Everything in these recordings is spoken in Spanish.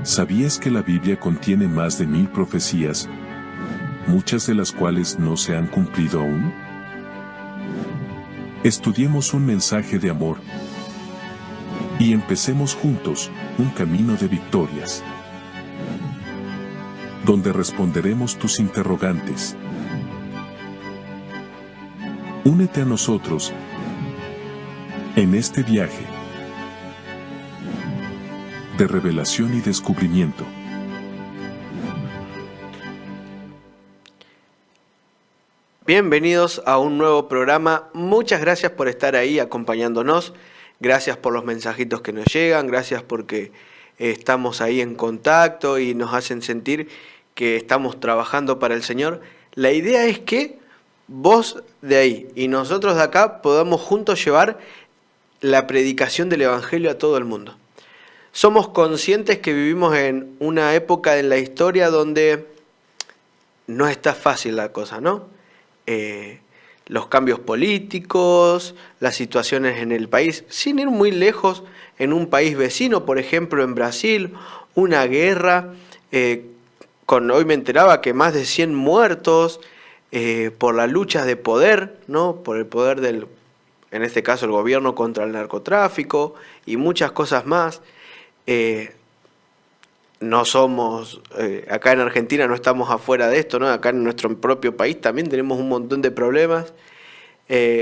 ¿Sabías que la Biblia contiene más de 1000 profecías, muchas de las cuales no se han cumplido aún? Estudiemos un mensaje de amor y empecemos juntos un camino de victorias, donde responderemos tus interrogantes. Únete a nosotros en este viaje de revelación y descubrimiento. Bienvenidos a un nuevo programa. Muchas gracias por estar ahí acompañándonos. Gracias por los mensajitos que nos llegan. Gracias porque estamos ahí en contacto y nos hacen sentir que estamos trabajando para el Señor. La idea es que vos de ahí y nosotros de acá podamos juntos llevar la predicación del Evangelio a todo el mundo. Somos conscientes que vivimos en una época en la historia donde no está fácil la cosa, ¿no? Los cambios políticos, las situaciones en el país, sin ir muy lejos, en un país vecino, por ejemplo en Brasil, una guerra, hoy me enteraba que más de 100 muertos por las luchas de poder, ¿no? Por el poder del, en este caso el gobierno contra el narcotráfico y muchas cosas más. No somos, acá en Argentina no estamos afuera de esto, ¿no? Acá en nuestro propio país también tenemos un montón de problemas.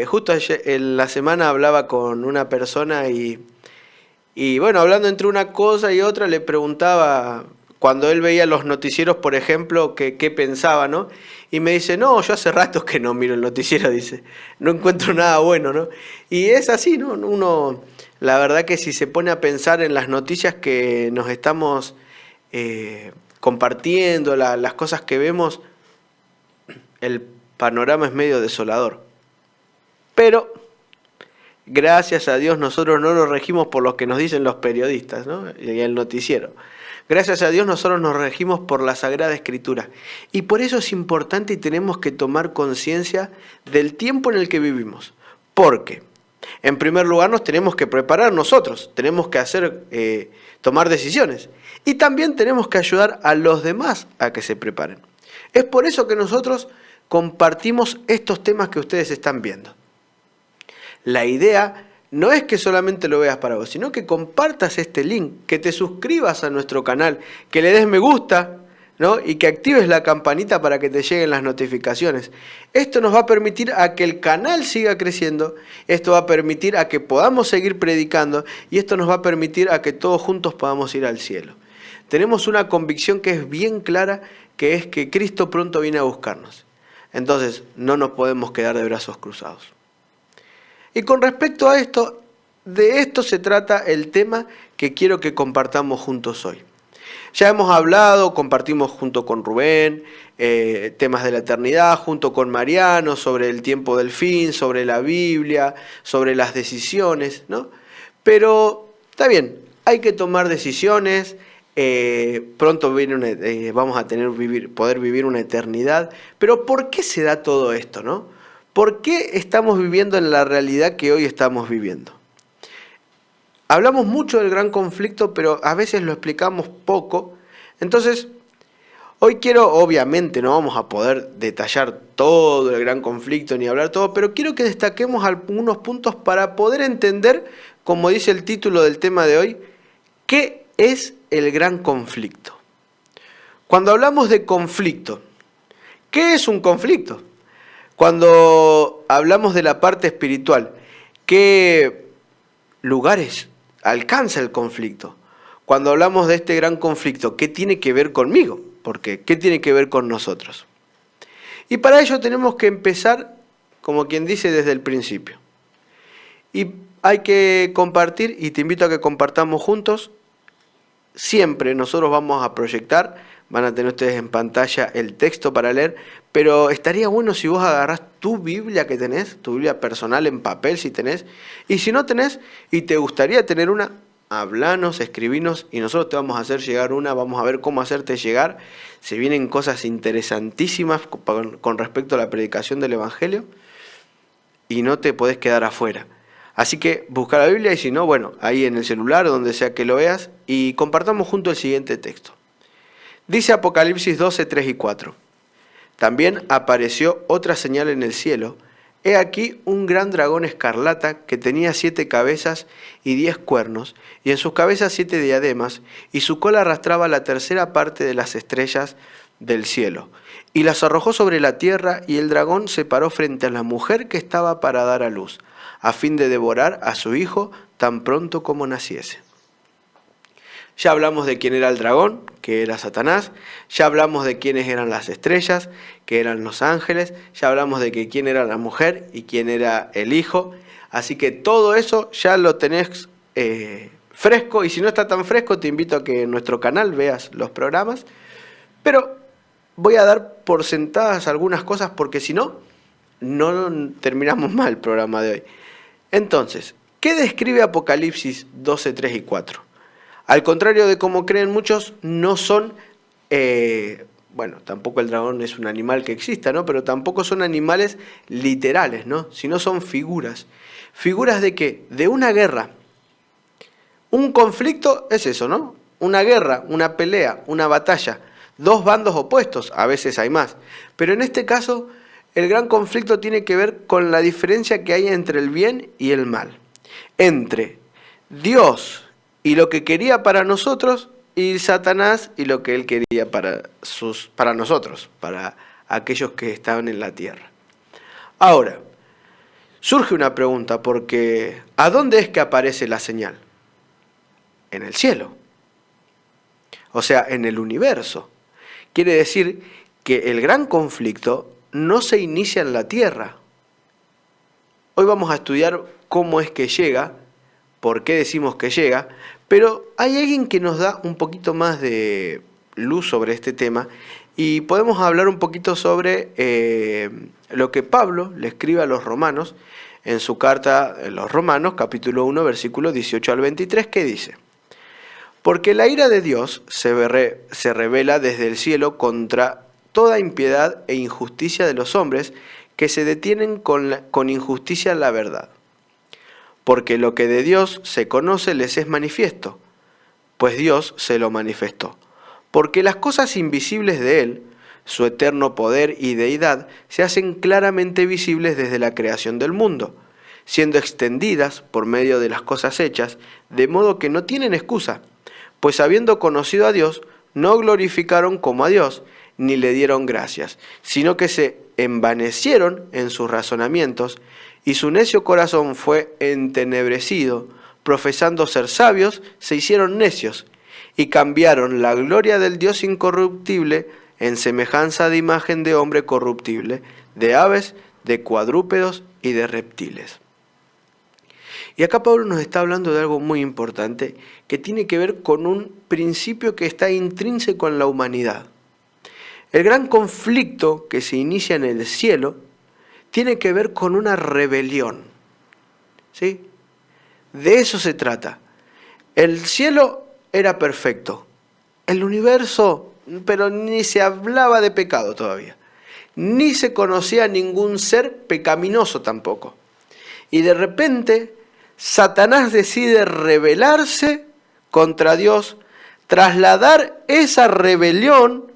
Justo ayer, en la semana hablaba con una persona y bueno, hablando entre una cosa y otra, le preguntaba, cuando él veía los noticieros, por ejemplo, qué pensaba, ¿no? Y me dice, no, yo hace rato que no miro el noticiero, dice, no encuentro nada bueno, ¿no? Y es así, ¿no? Uno, la verdad que si se pone a pensar en las noticias que nos estamos compartiendo, las cosas que vemos, el panorama es medio desolador. Pero, gracias a Dios, nosotros no nos regimos por lo que nos dicen los periodistas, ¿no? Y el noticiero. Gracias a Dios nosotros nos regimos por la Sagrada Escritura. Y por eso es importante y tenemos que tomar conciencia del tiempo en el que vivimos. Porque, en primer lugar, nos tenemos que preparar nosotros, tenemos que tomar decisiones. Y también tenemos que ayudar a los demás a que se preparen. Es por eso que nosotros compartimos estos temas que ustedes están viendo. La idea no es que solamente lo veas para vos, sino que compartas este link, que te suscribas a nuestro canal, que le des me gusta, ¿no? Y que actives la campanita para que te lleguen las notificaciones. Esto nos va a permitir a que el canal siga creciendo, esto va a permitir a que podamos seguir predicando y esto nos va a permitir a que todos juntos podamos ir al cielo. Tenemos una convicción que es bien clara, que es que Cristo pronto viene a buscarnos. Entonces, no nos podemos quedar de brazos cruzados. Y con respecto a esto, de esto se trata el tema que quiero que compartamos juntos hoy. Ya hemos hablado, compartimos junto con Rubén, temas de la eternidad, junto con Mariano, sobre el tiempo del fin, sobre la Biblia, sobre las decisiones, ¿no? Pero está bien, hay que tomar decisiones. Pronto vamos a poder vivir una eternidad. Pero ¿por qué se da todo esto, no? ¿Por qué estamos viviendo en la realidad que hoy estamos viviendo? Hablamos mucho del gran conflicto, pero a veces lo explicamos poco. Entonces, hoy obviamente no vamos a poder detallar todo el gran conflicto ni hablar todo, pero quiero que destaquemos algunos puntos para poder entender, como dice el título del tema de hoy, ¿qué es el gran conflicto? Cuando hablamos de conflicto, ¿qué es un conflicto? Cuando hablamos de la parte espiritual, ¿qué lugares alcanza el conflicto? Cuando hablamos de este gran conflicto, ¿qué tiene que ver conmigo? Porque, ¿qué tiene que ver con nosotros? Y para ello tenemos que empezar, como quien dice, desde el principio. Y hay que compartir, y te invito a que compartamos juntos. Siempre nosotros vamos a proyectar, van a tener ustedes en pantalla el texto para leer, pero estaría bueno si vos agarrás tu Biblia que tenés, tu Biblia personal en papel si tenés, y si no tenés y te gustaría tener una, hablanos, escribinos y nosotros te vamos a hacer llegar una, vamos a ver cómo hacerte llegar. Se vienen cosas interesantísimas con respecto a la predicación del Evangelio y no te podés quedar afuera. Así que busca la Biblia y si no, bueno, ahí en el celular, donde sea que lo veas, y compartamos junto el siguiente texto. Dice Apocalipsis 12, 3 y 4. También apareció otra señal en el cielo. He aquí un gran dragón escarlata que tenía 7 cabezas y 10 cuernos, y en sus cabezas 7 diademas, y su cola arrastraba la tercera parte de las estrellas del cielo. Y las arrojó sobre la tierra, y el dragón se paró frente a la mujer que estaba para dar a luz, a fin de devorar a su hijo tan pronto como naciese. Ya hablamos de quién era el dragón, que era Satanás. Ya hablamos de quiénes eran las estrellas, que eran los ángeles. Ya hablamos de que quién era la mujer y quién era el hijo. Así que todo eso ya lo tenés fresco. Y si no está tan fresco, te invito a que en nuestro canal veas los programas. Pero voy a dar por sentadas algunas cosas porque si no, no terminamos mal el programa de hoy. Entonces, ¿qué describe Apocalipsis 12, 3 y 4? Al contrario de como creen muchos, no son, bueno, tampoco el dragón es un animal que exista, ¿no? Pero tampoco son animales literales, ¿no? Sino son figuras. ¿Figuras de qué? De una guerra. Un conflicto es eso, ¿no? Una guerra, una pelea, una batalla. Dos bandos opuestos, a veces hay más. Pero en este caso, el gran conflicto tiene que ver con la diferencia que hay entre el bien y el mal. Entre Dios y lo que quería para nosotros, y Satanás y lo que él quería para nosotros, para aquellos que estaban en la tierra. Ahora, surge una pregunta, porque ¿a dónde es que aparece la señal? En el cielo. O sea, en el universo. Quiere decir que el gran conflicto no se inicia en la tierra. Hoy vamos a estudiar cómo es que llega, por qué decimos que llega, pero hay alguien que nos da un poquito más de luz sobre este tema y podemos hablar un poquito sobre lo que Pablo le escribe a los romanos en su carta a los Romanos, capítulo 1, versículos 18 al 23, que dice: porque la ira de Dios se revela desde el cielo contra toda impiedad e injusticia de los hombres que se detienen con injusticia la verdad. Porque lo que de Dios se conoce les es manifiesto, pues Dios se lo manifestó. Porque las cosas invisibles de Él, su eterno poder y deidad, se hacen claramente visibles desde la creación del mundo, siendo extendidas por medio de las cosas hechas, de modo que no tienen excusa, pues habiendo conocido a Dios, no glorificaron como a Dios, ni le dieron gracias, sino que se envanecieron en sus razonamientos, y su necio corazón fue entenebrecido, profesando ser sabios, se hicieron necios, y cambiaron la gloria del Dios incorruptible en semejanza de imagen de hombre corruptible, de aves, de cuadrúpedos y de reptiles. Y acá Pablo nos está hablando de algo muy importante que tiene que ver con un principio que está intrínseco en la humanidad. El gran conflicto que se inicia en el cielo tiene que ver con una rebelión. ¿Sí? De eso se trata. El cielo era perfecto. El universo, pero ni se hablaba de pecado todavía. Ni se conocía ningún ser pecaminoso tampoco. Y de repente Satanás decide rebelarse contra Dios, trasladar esa rebelión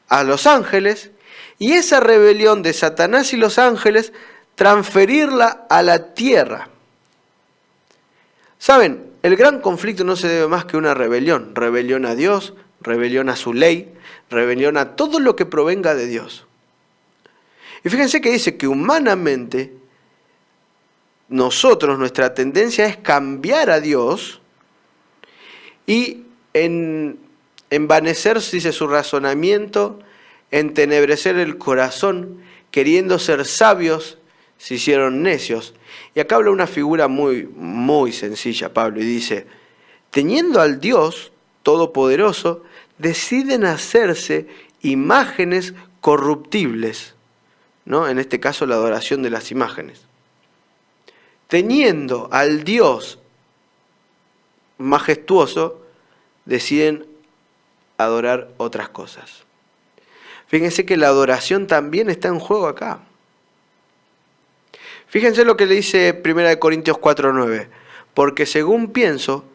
a los ángeles, y esa rebelión de Satanás y los ángeles transferirla a la tierra. ¿Saben? El gran conflicto no se debe más que una rebelión. Rebelión a Dios, rebelión a su ley, rebelión a todo lo que provenga de Dios. Y fíjense que dice que humanamente nosotros, nuestra tendencia es cambiar a Dios y envanecer, dice, su razonamiento, entenebrecer el corazón, queriendo ser sabios, se hicieron necios. Y acá habla una figura muy, muy sencilla, Pablo, y dice: teniendo al Dios Todopoderoso, deciden hacerse imágenes corruptibles, ¿no? En este caso, la adoración de las imágenes. Teniendo al Dios majestuoso, deciden adorar otras cosas. Fíjense que la adoración también está en juego acá. Fíjense lo que le dice 1 Corintios 4:9. Porque según pienso,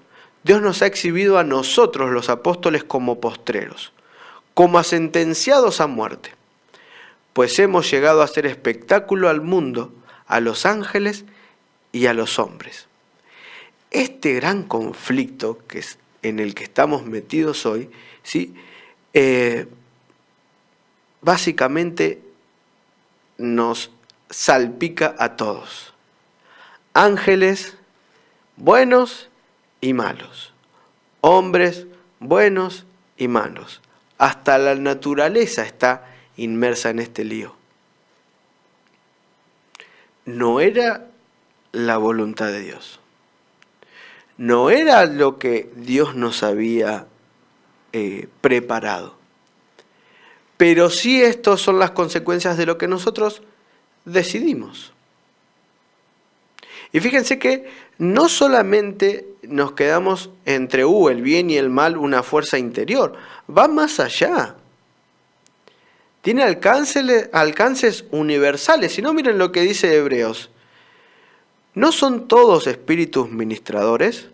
Dios nos ha exhibido a nosotros los apóstoles como postreros, como a sentenciados a muerte. Pues hemos llegado a ser espectáculo al mundo, a los ángeles y a los hombres. Este gran conflicto en el que estamos metidos hoy, ¿sí? Básicamente nos salpica a todos. Ángeles buenos y malos. Hombres buenos y malos. Hasta la naturaleza está inmersa en este lío. No era la voluntad de Dios. No era lo que Dios nos había preparado. Pero sí estas son las consecuencias de lo que nosotros decidimos. Y fíjense que no solamente nos quedamos entre el bien y el mal, una fuerza interior, va más allá. Tiene alcances universales. Si no, miren lo que dice Hebreos. ¿No son todos espíritus ministradores,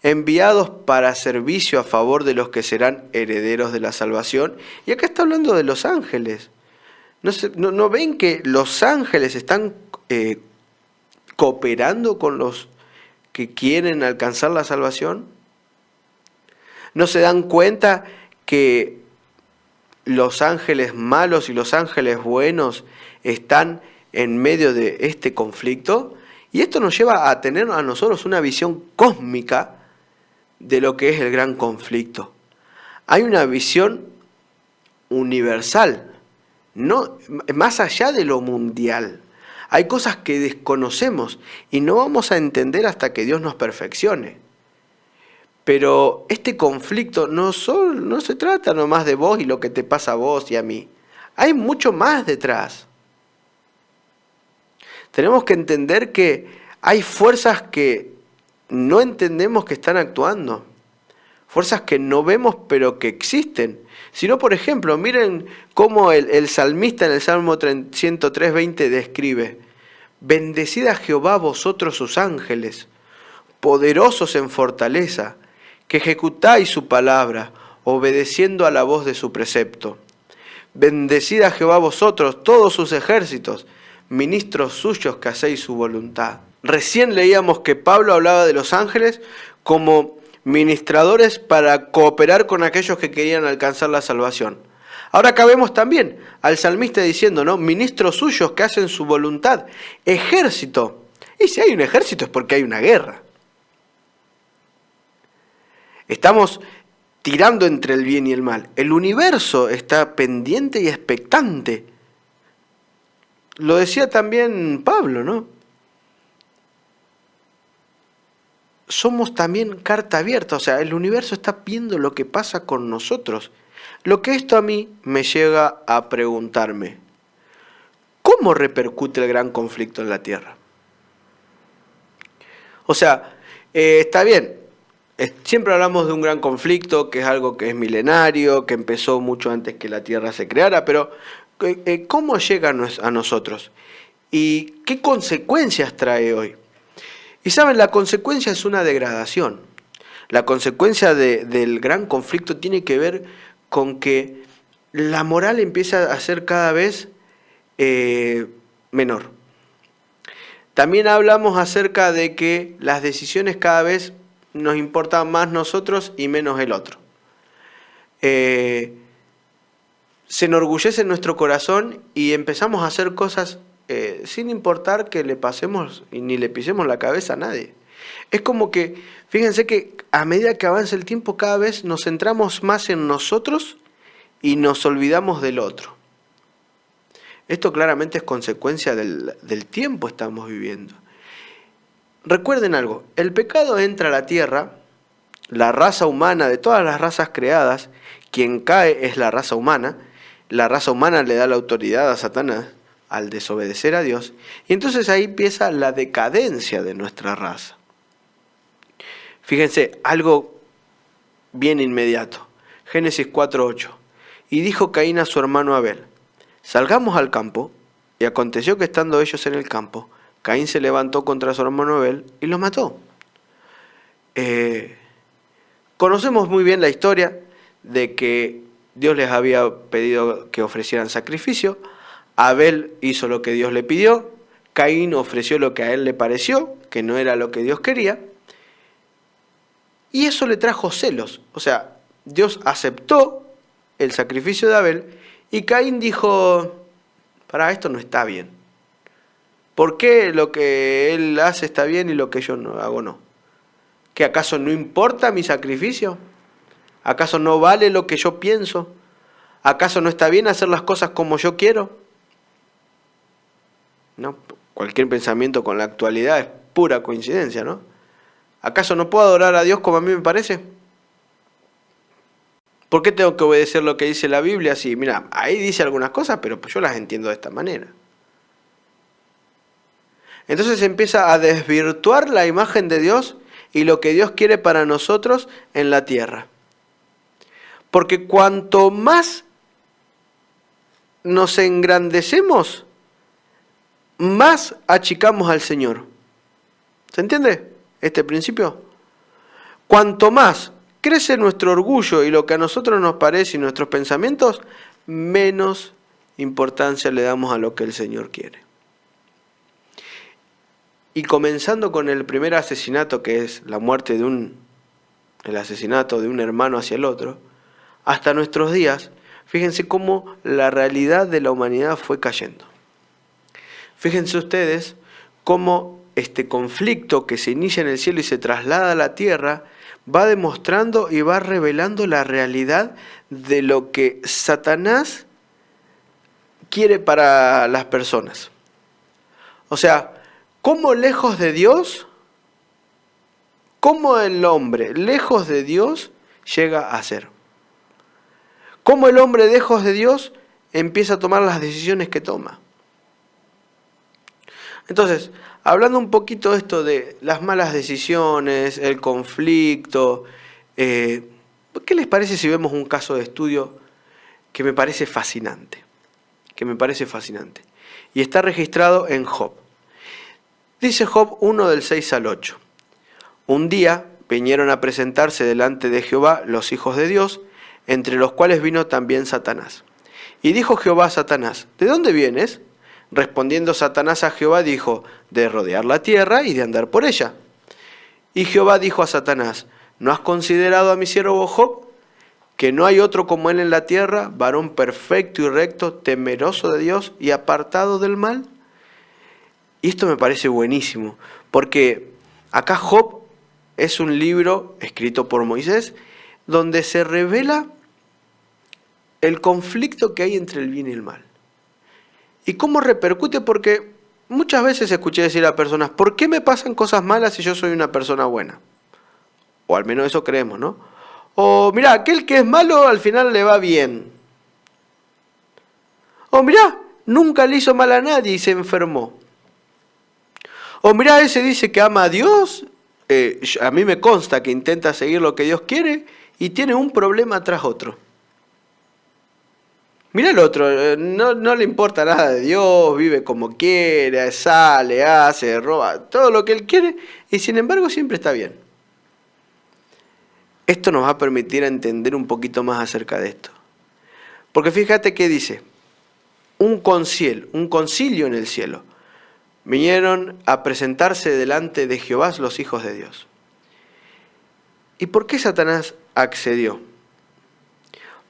enviados para servicio a favor de los que serán herederos de la salvación? Y acá está hablando de los ángeles. ¿No ven que los ángeles están cooperando con los que quieren alcanzar la salvación? ¿No se dan cuenta que los ángeles malos y los ángeles buenos están en medio de este conflicto? Y esto nos lleva a tener a nosotros una visión cósmica de lo que es el gran conflicto. Hay una visión universal, no, más allá de lo mundial. Hay cosas que desconocemos y no vamos a entender hasta que Dios nos perfeccione. Pero este conflicto no se trata nomás de vos y lo que te pasa a vos y a mí. Hay mucho más detrás. Tenemos que entender que hay fuerzas que no entendemos que están actuando. Fuerzas que no vemos pero que existen. Si no, por ejemplo, miren cómo el salmista en el Salmo 103:20 describe: bendecid a Jehová vosotros sus ángeles, poderosos en fortaleza, que ejecutáis su palabra, obedeciendo a la voz de su precepto. Bendecid a Jehová vosotros todos sus ejércitos, ministros suyos que hacéis su voluntad. Recién leíamos que Pablo hablaba de los ángeles como ministradores para cooperar con aquellos que querían alcanzar la salvación. Ahora acá vemos también al salmista diciendo, ¿no? Ministros suyos que hacen su voluntad. Ejército. Y si hay un ejército es porque hay una guerra. Estamos tirando entre el bien y el mal. El universo está pendiente y expectante. Lo decía también Pablo, ¿no? Somos también carta abierta, o sea, el universo está viendo lo que pasa con nosotros. Lo que esto a mí me llega a preguntarme, ¿cómo repercute el gran conflicto en la Tierra? O sea, está bien, siempre hablamos de un gran conflicto, que es algo que es milenario, que empezó mucho antes que la Tierra se creara, pero ¿cómo llega a nosotros? ¿Y qué consecuencias trae hoy? Y saben, la consecuencia es una degradación. La consecuencia del gran conflicto tiene que ver con que la moral empieza a ser cada vez menor. También hablamos acerca de que las decisiones cada vez nos importan más nosotros y menos el otro. Se enorgullece nuestro corazón y empezamos a hacer cosas sin importar que le pasemos y ni le pisemos la cabeza a nadie. Es como que, fíjense que a medida que avanza el tiempo cada vez nos centramos más en nosotros y nos olvidamos del otro. Esto claramente es consecuencia del tiempo que estamos viviendo. Recuerden algo, el pecado entra a la tierra, la raza humana, de todas las razas creadas, quien cae es la raza humana le da la autoridad a Satanás al desobedecer a Dios, y entonces ahí empieza la decadencia de nuestra raza. Fíjense, algo bien inmediato. Génesis 4:8. Y dijo Caín a su hermano Abel, salgamos al campo, y aconteció que estando ellos en el campo, Caín se levantó contra su hermano Abel y lo mató. Conocemos muy bien la historia de que Dios les había pedido que ofrecieran sacrificio. Abel hizo lo que Dios le pidió. Caín ofreció lo que a él le pareció, que no era lo que Dios quería. Y eso le trajo celos. O sea, Dios aceptó el sacrificio de Abel y Caín dijo, para esto no está bien. ¿Por qué lo que él hace está bien y lo que yo no hago no? ¿Que acaso no importa mi sacrificio? ¿Acaso no vale lo que yo pienso? ¿Acaso no está bien hacer las cosas como yo quiero? No, cualquier pensamiento con la actualidad es pura coincidencia, ¿no? ¿Acaso no puedo adorar a Dios como a mí me parece? ¿Por qué tengo que obedecer lo que dice la Biblia? Sí, mira, ahí dice algunas cosas, pero pues yo las entiendo de esta manera. Entonces empieza a desvirtuar la imagen de Dios y lo que Dios quiere para nosotros en la tierra. Porque cuanto más nos engrandecemos, más achicamos al Señor. ¿Se entiende este principio? Cuanto más crece nuestro orgullo y lo que a nosotros nos parece y nuestros pensamientos, menos importancia le damos a lo que el Señor quiere. Y comenzando con el primer asesinato, que es la muerte el asesinato de un hermano hacia el otro, hasta nuestros días, fíjense cómo la realidad de la humanidad fue cayendo. Fíjense ustedes cómo este conflicto que se inicia en el cielo y se traslada a la tierra va demostrando y va revelando la realidad de lo que Satanás quiere para las personas. O sea, cómo lejos de Dios, cómo el hombre lejos de Dios llega a ser. Cómo el hombre lejos de Dios empieza a tomar las decisiones que toma. Entonces, hablando un poquito de esto de las malas decisiones, el conflicto, ¿qué les parece si vemos un caso de estudio que me parece fascinante? Y está registrado en Job. Dice Job 1 del 6 al 8. Un día vinieron a presentarse delante de Jehová los hijos de Dios, entre los cuales vino también Satanás. Y dijo Jehová a Satanás, ¿de dónde vienes? Respondiendo Satanás a Jehová dijo, de rodear la tierra y de andar por ella. Y Jehová dijo a Satanás, ¿no has considerado a mi siervo Job? Que no hay otro como él en la tierra, varón perfecto y recto, temeroso de Dios y apartado del mal. Y esto me parece buenísimo, porque acá Job es un libro escrito por Moisés, donde se revela el conflicto que hay entre el bien y el mal. ¿Y cómo repercute? Porque muchas veces escuché decir a personas, ¿por qué me pasan cosas malas si yo soy una persona buena? O al menos eso creemos, ¿no? O mirá, aquel que es malo al final le va bien. O mirá, nunca le hizo mal a nadie y se enfermó. O mirá, ese dice que ama a Dios, a mí me consta que intenta seguir lo que Dios quiere y tiene un problema tras otro. Mirá el otro, no le importa nada de Dios, vive como quiere, sale, hace, roba, todo lo que él quiere y sin embargo siempre está bien. Esto nos va a permitir entender un poquito más acerca de esto. Porque fíjate que dice, un concilio en el cielo. Vinieron a presentarse delante de Jehová los hijos de Dios. ¿Y por qué Satanás accedió?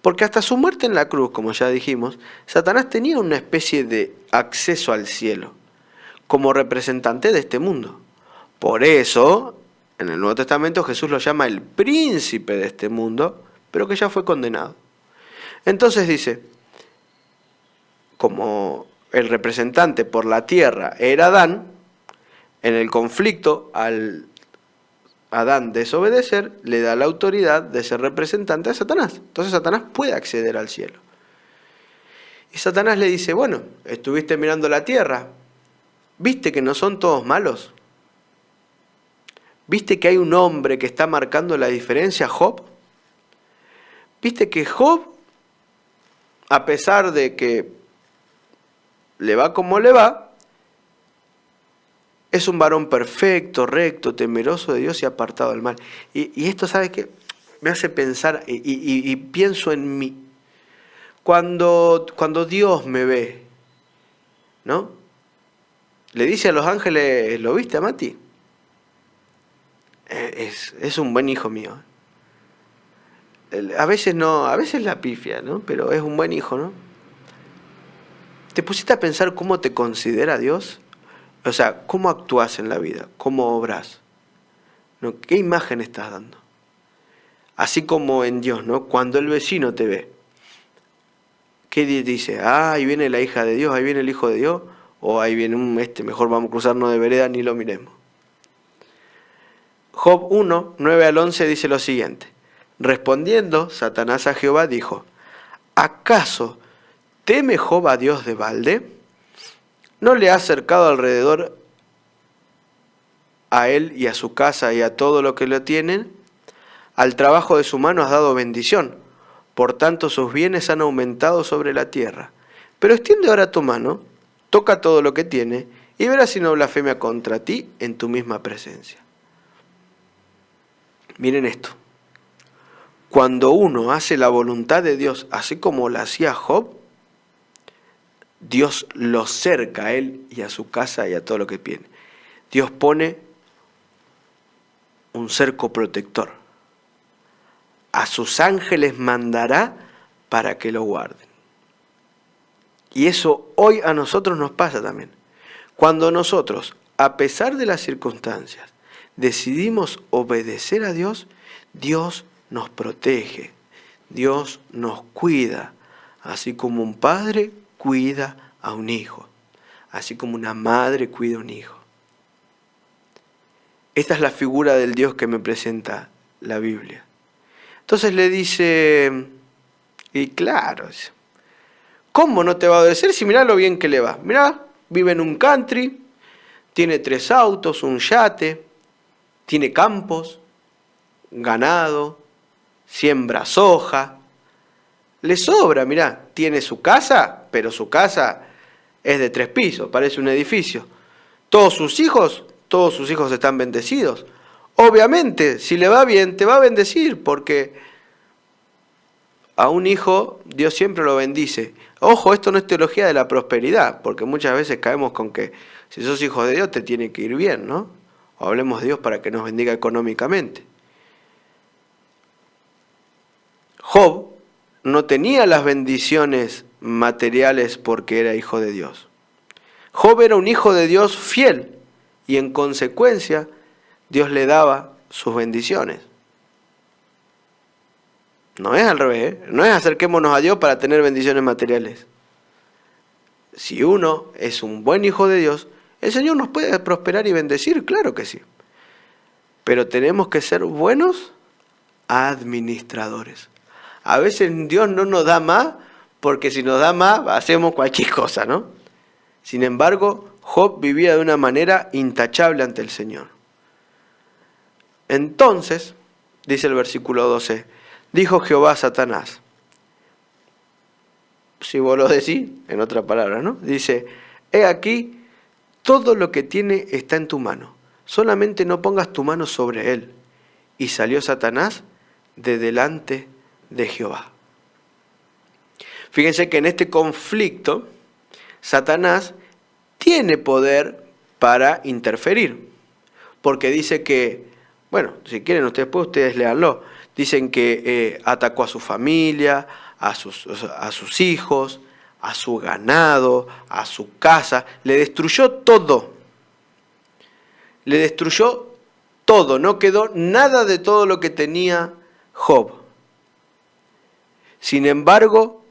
Porque hasta su muerte en la cruz, como ya dijimos, Satanás tenía una especie de acceso al cielo, como representante de este mundo. Por eso, en el Nuevo Testamento Jesús lo llama el príncipe de este mundo, pero que ya fue condenado. Entonces dice, como el representante por la tierra era Adán, en el conflicto al Adán desobedecer, le da la autoridad de ser representante a Satanás. Entonces Satanás puede acceder al cielo. Y Satanás le dice, bueno, estuviste mirando la tierra, ¿viste que no son todos malos? ¿Viste que hay un hombre que está marcando la diferencia, Job? ¿Viste que Job, a pesar de que le va como le va, Es un varón perfecto, recto, temeroso de Dios y apartado del mal. Y esto, ¿sabes qué? Me hace pensar y pienso en mí. Cuando Dios me ve, ¿no? Le dice a los ángeles, ¿lo viste a Mati? Es un buen hijo mío. A veces no, a veces la pifia, ¿no? Pero es un buen hijo, ¿no? ¿Te pusiste a pensar cómo te considera Dios? O sea, ¿cómo actúas en la vida? ¿Cómo obras? ¿No? ¿Qué imagen estás dando? Así como en Dios, ¿no? Cuando el vecino te ve, ¿qué dice? Ah, ahí viene la hija de Dios, ahí viene el hijo de Dios, o ahí viene mejor vamos a cruzarnos de vereda, ni lo miremos. Job 1, 9 al 11 dice lo siguiente. Respondiendo, Satanás a Jehová dijo, ¿acaso teme Job a Dios de balde? ¿No le ha cercado alrededor a él y a su casa y a todo lo que lo tienen? Al trabajo de su mano has dado bendición, por tanto sus bienes han aumentado sobre la tierra. Pero extiende ahora tu mano, toca todo lo que tiene, y verás si no blasfemia contra ti en tu misma presencia. Miren esto. Cuando uno hace la voluntad de Dios, así como la hacía Job, Dios lo cerca a él y a su casa y a todo lo que tiene. Dios pone un cerco protector. A sus ángeles mandará para que lo guarden. Y eso hoy a nosotros nos pasa también. Cuando nosotros, a pesar de las circunstancias, decidimos obedecer a Dios, Dios nos protege, Dios nos cuida, así como un padre cuida a un hijo, así como una madre cuida a un hijo. Esta es la figura del Dios que me presenta la Biblia. Entonces le dice, y claro, ¿cómo no te va a obedecer si mirá lo bien que le va? Mirá, vive en un country, tiene 3 autos, un yate, tiene campos, ganado, siembra soja, le sobra, mirá, tiene su casa, pero su casa es de 3 pisos, parece un edificio. Todos sus hijos están bendecidos. Obviamente, si le va bien, te va a bendecir, porque a un hijo Dios siempre lo bendice. Ojo, esto no es teología de la prosperidad, porque muchas veces caemos con que si sos hijo de Dios te tiene que ir bien, ¿no? O hablemos de Dios para que nos bendiga económicamente. Job no tenía las bendiciones materiales porque era hijo de Dios. Job era un hijo de Dios fiel y en consecuencia Dios le daba sus bendiciones. No es al revés, ¿eh? No es acerquémonos a Dios para tener bendiciones materiales. Si uno es un buen hijo de Dios, el Señor nos puede prosperar y bendecir, claro que sí. Pero tenemos que ser buenos administradores. A veces Dios no nos da más, porque si nos da más, hacemos cualquier cosa, ¿no? Sin embargo, Job vivía de una manera intachable ante el Señor. Entonces, dice el versículo 12, dijo Jehová a Satanás, si vos lo decís, en otra palabra, ¿no? Dice, he aquí, todo lo que tiene está en tu mano, solamente no pongas tu mano sobre él. Y salió Satanás de delante de Jehová. Fíjense que en este conflicto, Satanás tiene poder para interferir, porque dice que, bueno, si quieren ustedes léanlo, dicen que atacó a su familia, a sus hijos, a su ganado, a su casa, le destruyó todo. Le destruyó todo, no quedó nada de todo lo que tenía Job. Sin embargo,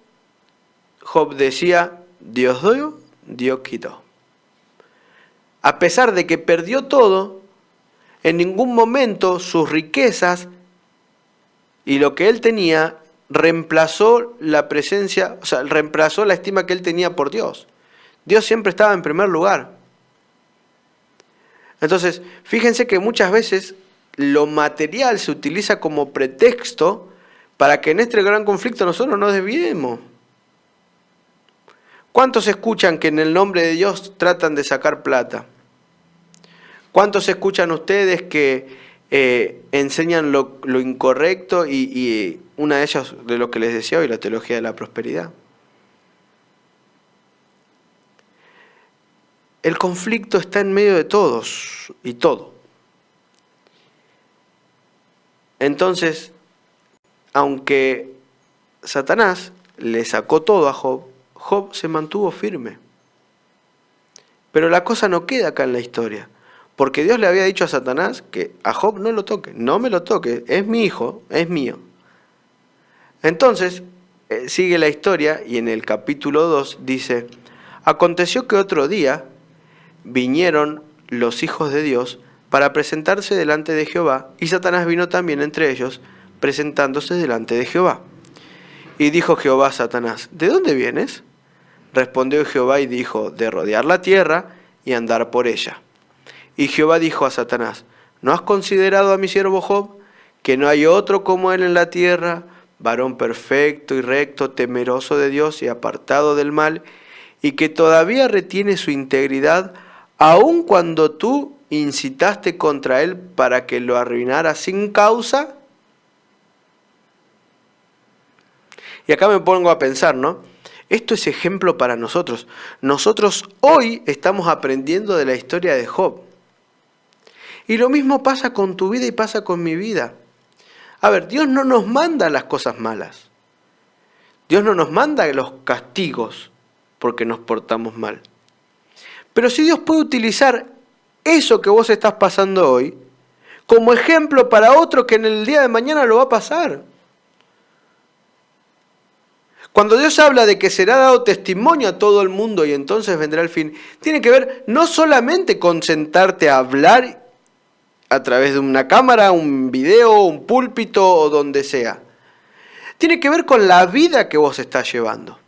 Job decía, Dios dio, Dios quitó. A pesar de que perdió todo, en ningún momento sus riquezas y lo que él tenía reemplazó la presencia, o sea, reemplazó la estima que él tenía por Dios. Dios siempre estaba en primer lugar. Entonces, fíjense que muchas veces lo material se utiliza como pretexto para que en este gran conflicto nosotros nos desviemos. ¿Cuántos escuchan que en el nombre de Dios tratan de sacar plata? ¿Cuántos escuchan ustedes que enseñan lo incorrecto y una de ellas de lo que les decía hoy, la teología de la prosperidad? El conflicto está en medio de todos y todo. Entonces, aunque Satanás le sacó todo a Job, Job se mantuvo firme. Pero la cosa no queda acá en la historia, porque Dios le había dicho a Satanás que a Job no lo toque, no me lo toque, es mi hijo, es mío. Entonces, sigue la historia y en el capítulo 2 dice, aconteció que otro día vinieron los hijos de Dios para presentarse delante de Jehová, y Satanás vino también entre ellos, presentándose delante de Jehová. Y dijo Jehová a Satanás, ¿de dónde vienes? Respondió Jehová y dijo, de rodear la tierra y andar por ella. Y Jehová dijo a Satanás, ¿no has considerado a mi siervo Job, que no hay otro como él en la tierra, varón perfecto y recto, temeroso de Dios y apartado del mal, y que todavía retiene su integridad, aun cuando tú incitaste contra él para que lo arruinara sin causa? Y acá me pongo a pensar, ¿no? Esto es ejemplo para nosotros. Nosotros hoy estamos aprendiendo de la historia de Job. Y lo mismo pasa con tu vida y pasa con mi vida. A ver, Dios no nos manda las cosas malas. Dios no nos manda los castigos porque nos portamos mal. Pero sí Dios puede utilizar eso que vos estás pasando hoy como ejemplo para otro que en el día de mañana lo va a pasar. Cuando Dios habla de que será dado testimonio a todo el mundo y entonces vendrá el fin, tiene que ver no solamente con sentarte a hablar a través de una cámara, un video, un púlpito o donde sea. Tiene que ver con la vida que vos estás llevando.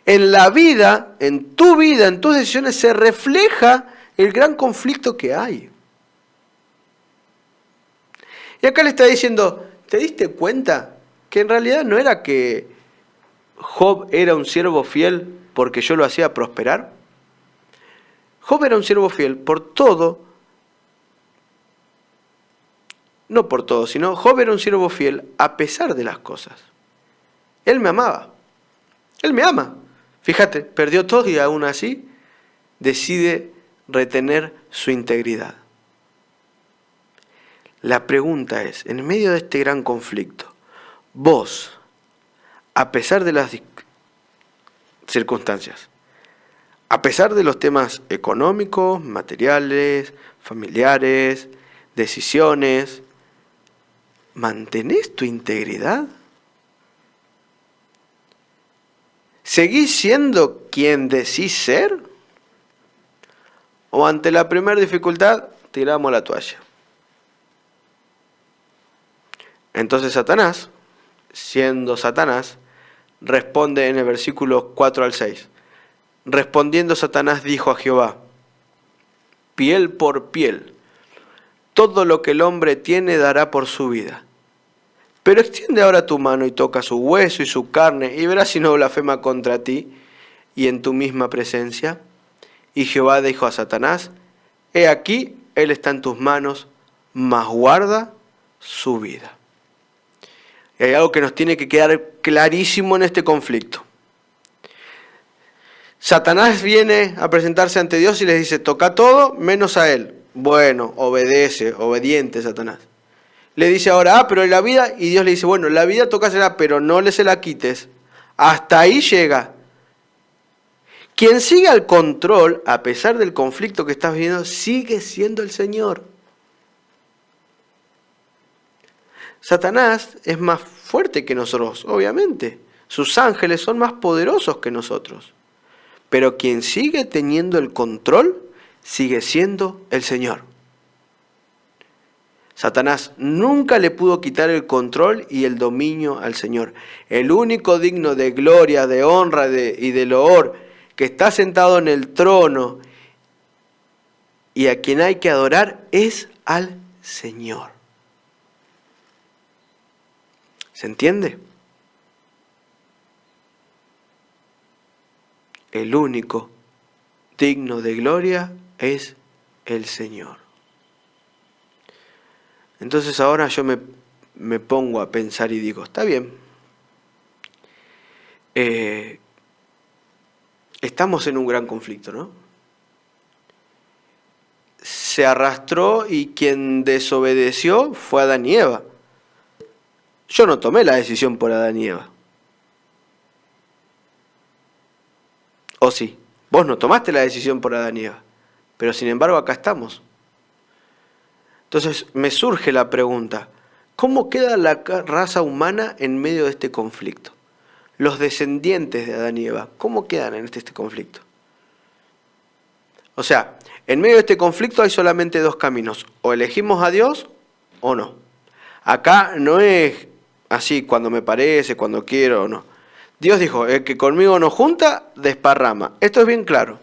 En la vida, en tu vida, en tus decisiones se refleja el gran conflicto que hay. Y acá le está diciendo, ¿te diste cuenta que en realidad no era que Job era un siervo fiel porque yo lo hacía prosperar? Job era un siervo fiel por todo, no por todo, sino Job era un siervo fiel a pesar de las cosas. Él me amaba, él me ama. Fíjate, perdió todo y aún así decide retener su integridad. La pregunta es, en medio de este gran conflicto, vos, a pesar de las circunstancias, a pesar de los temas económicos, materiales, familiares, decisiones, ¿mantenés tu integridad? ¿Seguís siendo quien decís ser? ¿O ante la primera dificultad tiramos la toalla? Entonces Satanás, siendo Satanás, responde en el versículo 4 al 6. Respondiendo Satanás dijo a Jehová, piel por piel, todo lo que el hombre tiene dará por su vida. Pero extiende ahora tu mano y toca su hueso y su carne, y verás si no blasfema contra ti y en tu misma presencia. Y Jehová dijo a Satanás, he aquí, él está en tus manos, mas guarda su vida. Y hay algo que nos tiene que quedar clarísimo en este conflicto. Satanás viene a presentarse ante Dios y les dice, toca todo menos a él. Bueno, obedece, obediente Satanás. Le dice ahora, pero la vida, y Dios le dice, bueno, la vida tócasela, pero no le se la quites. Hasta ahí llega. Quien sigue al control, a pesar del conflicto que estás viviendo, sigue siendo el Señor. Satanás es más fuerte que nosotros, obviamente. Sus ángeles son más poderosos que nosotros. Pero quien sigue teniendo el control, sigue siendo el Señor. Satanás nunca le pudo quitar el control y el dominio al Señor. El único digno de gloria, de honra y de loor, que está sentado en el trono y a quien hay que adorar, es al Señor. ¿Se entiende? El único digno de gloria es el Señor. Entonces ahora yo me pongo a pensar y digo, está bien, estamos en un gran conflicto, ¿no? Se arrastró y quien desobedeció fue Adán y Eva. Yo no tomé la decisión por Adán y Eva. ¿O sí? Vos no tomaste la decisión por Adán y Eva, pero sin embargo acá estamos. Entonces me surge la pregunta, ¿cómo queda la raza humana en medio de este conflicto? Los descendientes de Adán y Eva, ¿cómo quedan en este conflicto? O sea, en medio de este conflicto hay solamente dos caminos, o elegimos a Dios o no. Acá no es así cuando me parece, cuando quiero o no. Dios dijo, el que conmigo no junta, desparrama. Esto es bien claro.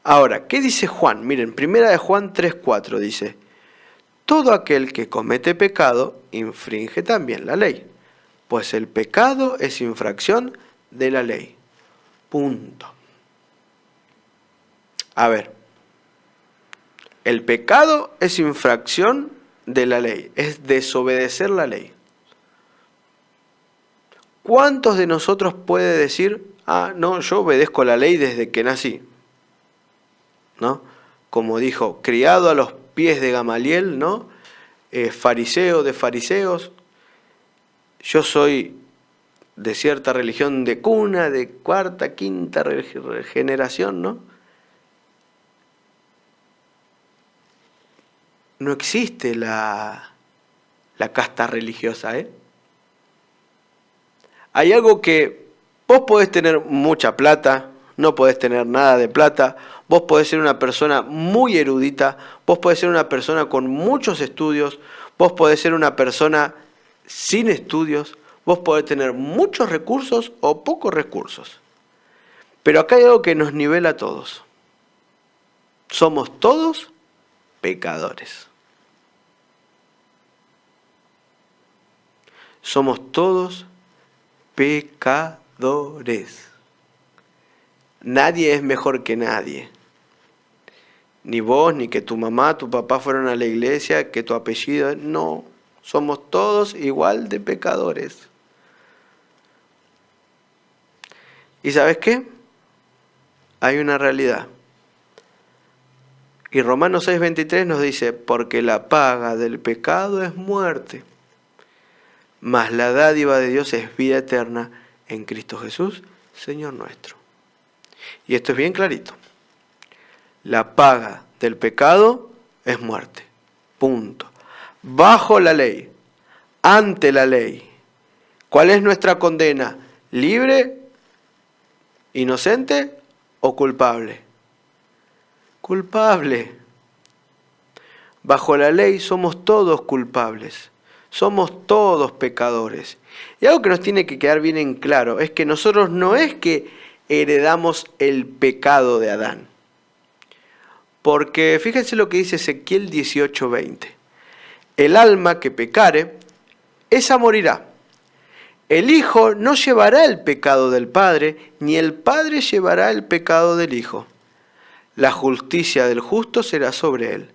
Ahora, ¿qué dice Juan? Miren, primera de Juan 3:4 dice, todo aquel que comete pecado infringe también la ley, pues el pecado es infracción de la ley. Punto. A ver, el pecado es infracción de la ley, es desobedecer la ley. ¿Cuántos de nosotros puede decir, no, yo obedezco la ley desde que nací? ¿No? Como dijo, criado a los pies de Gamaliel, ¿no? Fariseo de fariseos, yo soy de cierta religión de cuna, de cuarta, quinta generación, ¿no? No existe la casta religiosa, ¿eh? Hay algo que vos podés tener mucha plata, no podés tener nada de plata, vos podés ser una persona muy erudita, vos podés ser una persona con muchos estudios, vos podés ser una persona sin estudios, vos podés tener muchos recursos o pocos recursos. Pero acá hay algo que nos nivela a todos. Somos todos pecadores. Somos todos pecadores. Nadie es mejor que nadie. Ni vos, ni que tu mamá, tu papá fueron a la iglesia, que tu apellido. No, somos todos igual de pecadores. ¿Y sabes qué? Hay una realidad. Y Romanos 6:23 nos dice, porque la paga del pecado es muerte, mas la dádiva de Dios es vida eterna en Cristo Jesús, Señor nuestro. Y esto es bien clarito. La paga del pecado es muerte. Punto. Bajo la ley, ante la ley. ¿Cuál es nuestra condena? ¿Libre, inocente o culpable? Culpable. Bajo la ley somos todos culpables. Somos todos pecadores. Y algo que nos tiene que quedar bien en claro es que nosotros no es que heredamos el pecado de Adán. Porque fíjense lo que dice Ezequiel 18:20. El alma que pecare, esa morirá. El hijo no llevará el pecado del padre, ni el padre llevará el pecado del hijo. La justicia del justo será sobre él,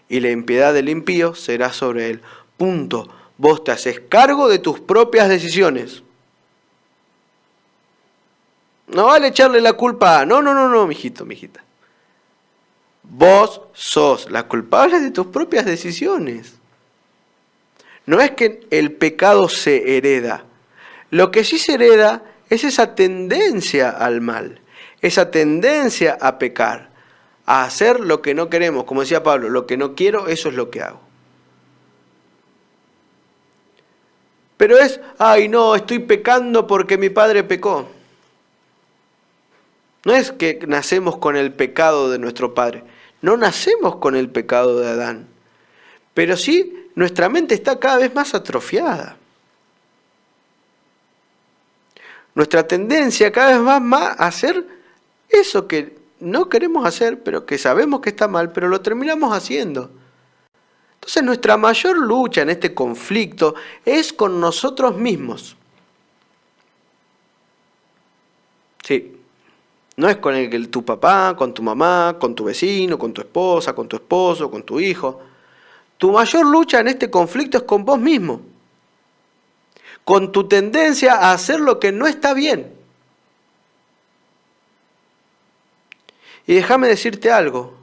y la impiedad del impío será sobre él. Punto. Vos te haces cargo de tus propias decisiones. No vale echarle la culpa. No, mijito, mijita. Vos sos la culpable de tus propias decisiones. No es que el pecado se hereda. Lo que sí se hereda es esa tendencia al mal, esa tendencia a pecar, a hacer lo que no queremos. Como decía Pablo, lo que no quiero, eso es lo que hago. Pero es, no, estoy pecando porque mi padre pecó. No es que nacemos con el pecado de nuestro padre. No nacemos con el pecado de Adán. Pero sí, nuestra mente está cada vez más atrofiada. Nuestra tendencia cada vez va más a hacer eso que no queremos hacer, pero que sabemos que está mal, pero lo terminamos haciendo. Entonces nuestra mayor lucha en este conflicto es con nosotros mismos. Sí, No es con tu papá, con tu mamá, con tu vecino, con tu esposa, con tu esposo, con tu hijo. Tu mayor lucha en este conflicto es con vos mismo, con tu tendencia a hacer lo que no está bien. Y déjame decirte algo,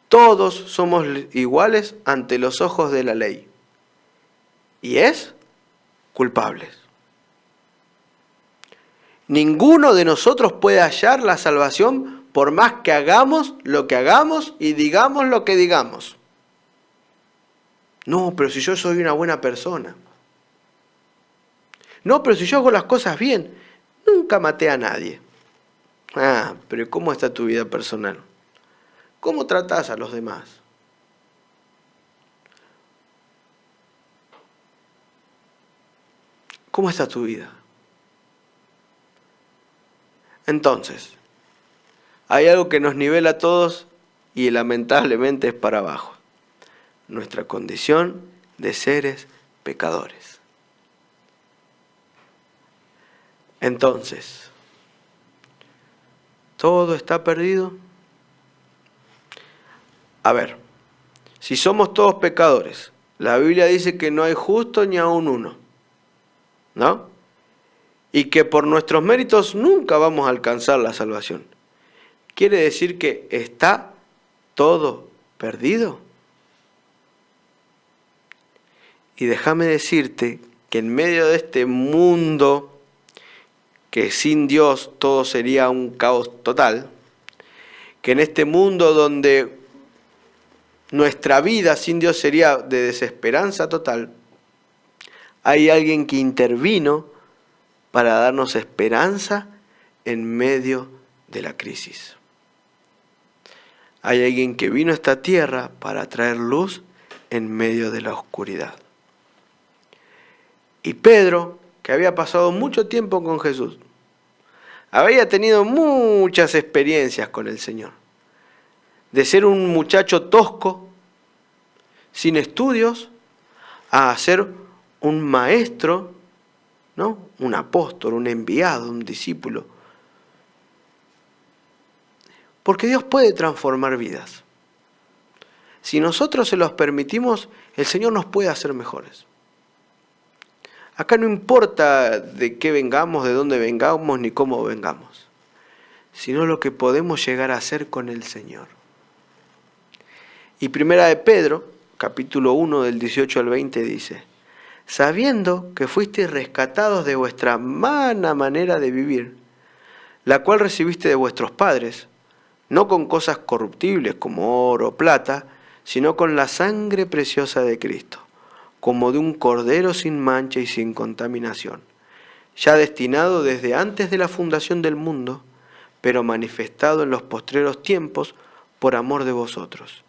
todos somos iguales ante los ojos de la ley, y es culpables. Ninguno de nosotros puede hallar la salvación por más que hagamos lo que hagamos y digamos lo que digamos. No, pero si yo soy una buena persona. No, pero si yo hago las cosas bien. Nunca maté a nadie. Ah, pero ¿cómo está tu vida personal? ¿Cómo tratás a los demás? ¿Cómo está tu vida? Entonces, hay algo que nos nivela a todos y lamentablemente es para abajo. Nuestra condición de seres pecadores. Entonces, ¿todo está perdido? A ver, si somos todos pecadores, la Biblia dice que no hay justo ni aun uno, ¿no? Y que por nuestros méritos nunca vamos a alcanzar la salvación. ¿Quiere decir que está todo perdido? Y déjame decirte que en medio de este mundo, que sin Dios todo sería un caos total, que en este mundo donde nuestra vida sin Dios sería de desesperanza total, hay alguien que intervino para darnos esperanza en medio de la crisis. Hay alguien que vino a esta tierra para traer luz en medio de la oscuridad. Y Pedro, que había pasado mucho tiempo con Jesús, había tenido muchas experiencias con el Señor. De ser un muchacho tosco, sin estudios, a ser un maestro, ¿no? Un apóstol, un enviado, un discípulo. Porque Dios puede transformar vidas. Si nosotros se los permitimos, el Señor nos puede hacer mejores. Acá no importa de qué vengamos, de dónde vengamos, ni cómo vengamos, sino lo que podemos llegar a hacer con el Señor. Y primera de Pedro, capítulo 1, del 18 al 20, dice: sabiendo que fuisteis rescatados de vuestra mala manera de vivir, la cual recibiste de vuestros padres, no con cosas corruptibles como oro o plata, sino con la sangre preciosa de Cristo, como de un cordero sin mancha y sin contaminación, ya destinado desde antes de la fundación del mundo, pero manifestado en los postreros tiempos por amor de vosotros,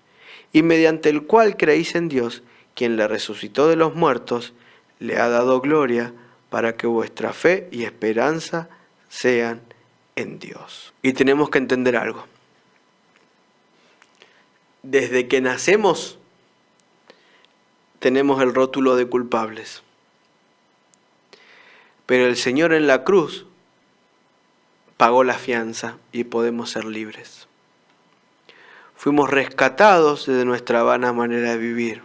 y mediante el cual creéis en Dios, quien le resucitó de los muertos, le ha dado gloria, para que vuestra fe y esperanza sean en Dios. Y tenemos que entender algo. Desde que nacemos, tenemos el rótulo de culpables. Pero el Señor en la cruz pagó la fianza y podemos ser libres. Fuimos rescatados de nuestra vana manera de vivir.